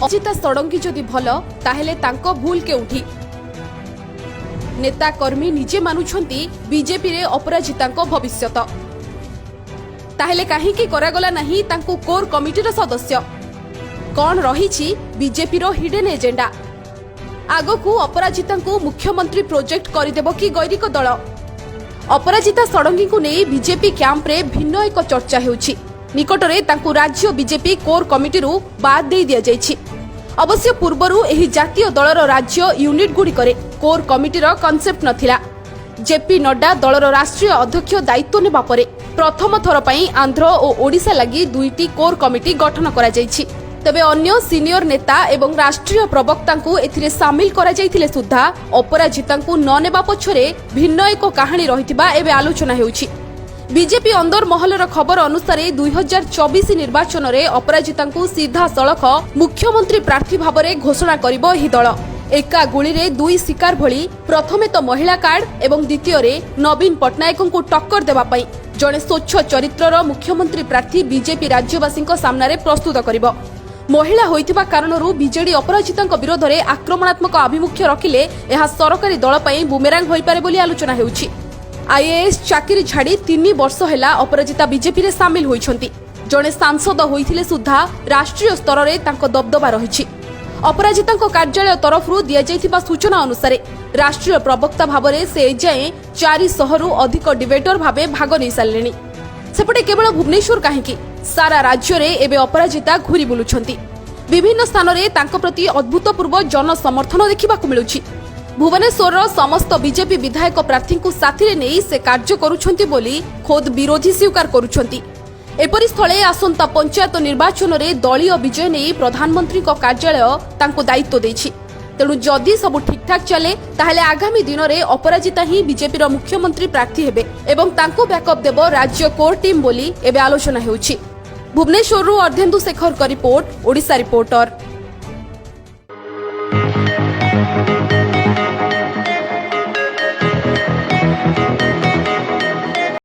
ଅଜିତା ଷଡଙ୍ଗୀ ଯଦି ଭଲ ତାହେଲେ ତାଙ୍କ ଭୁଲ କେଉଁଠି? नेता कर्मी निजे मानुछंती बीजेपी रे अपराजितांको भविष्यत ताहेले काहेकि करागला नाही तांको कोर कमिटीर सदस्य कौन रहिछि बीजेपी रो हिडन एजेंडा आगकू अपराजितांको मुख्यमंत्री प्रोजेक्ट करिदेबो कि गैरिक दल अपराजिता षडंगी को नै बीजेपी कैंप रे भिन्न एक चर्चा हेउछि निकटरे तांको राज्य बीजेपी कोर कमिटी रु बाद दे दिया जायछि अवश्य पूर्वरु एही जातीय दलर राज्य यूनिट गुडी करे कोर कमिटीर कन्सेप्ट नथिला जेपी नड्डा दलर राष्ट्रीय अध्यक्ष दायित्व नेबा परे प्रथम थर पई आंध्र और ओडिशा लागि दुईटी कोर कमिटी गठन करा जायछि तबे अन्य सीनियर नेता एवं राष्ट्रीय प्रवक्ता को एथिरे शामिल करा जायथिले सुद्धा अपराजितांकु न नेबा पछरे भिन्न एक कहानी रहितिबा एबे आलोचना हेउछि बीजेपी अंदर महलर खबर अनुसार 2024 निर्वाचन में अपराजितांकु सीधा सड़क मुख्यमंत्री प्रार्थी भाव में घोषणा करिबो एही दल एका गुली रे दुई शिकार भली प्रथमे तो महिला कार्ड एवं द्वितीय रे नवीन पटनायक को टक्कर देबा पई जणे स्वच्छ चरित्रर मुख्यमंत्री प्रार्थी बीजेपी राज्यवासी सामने प्रस्तुत करिबो महिला होइतिबा कारणरू बीजेडी अपराजितांक विरोध में आक्रमणात्मक आभिमुख्य रखिले एहा सरकारी दल पई बुमेरांग होई पारे बोली आलोचना हेउछि आईएएस चाकरी छाड़ी 3 वर्ष हेला अपराजिता बीजेपी रे शामिल होइछंती जणे सांसद होइथिले सुद्धा राष्ट्रीय स्तर रे तांको दबदबा रहिछि अपराजितांको कार्यालय तरफरु दिया जायथिबा सूचना अनुसार राष्ट्रीय प्रवक्ता भाबरे से एजाए 400 रु अधिक डिबेटर भाबे भाग नै सारलेनी सेपटे केवल भुवनेश्वर काहेकि सारा राज्य रे एबे अपराजिता घुरी बुलुछंती विभिन्न स्थान रे तांको प्रति अद्भुतपूर्व जन समर्थन देखिबाकू मिलुछि भुवनेश्वर समस्त बीजेपी विधायक प्रार्थी को साथी नहीं से कार्य करुछंती बोली खोद विरोधी स्वीकार करुछंती एपरि स्थले आसंता पंचायत निर्वाचन रे दलीय विजय नहीं प्रधानमंत्री को कार्यालय तांको दायित्व देछि तेणु जदि सब ठीक ठाक चले ताहले आगामी दिन रे अपराजिता ही बीजेपी रो मुख्यमंत्री प्रार्थी हेबे एवं तांको बैकअप देबो राज्य कोर टीम बोली एबे आलोचना हेउछि भुवनेश्वर रु अर्धेन्दु शेखर का रिपोर्ट ओडिशा रिपोर्टर।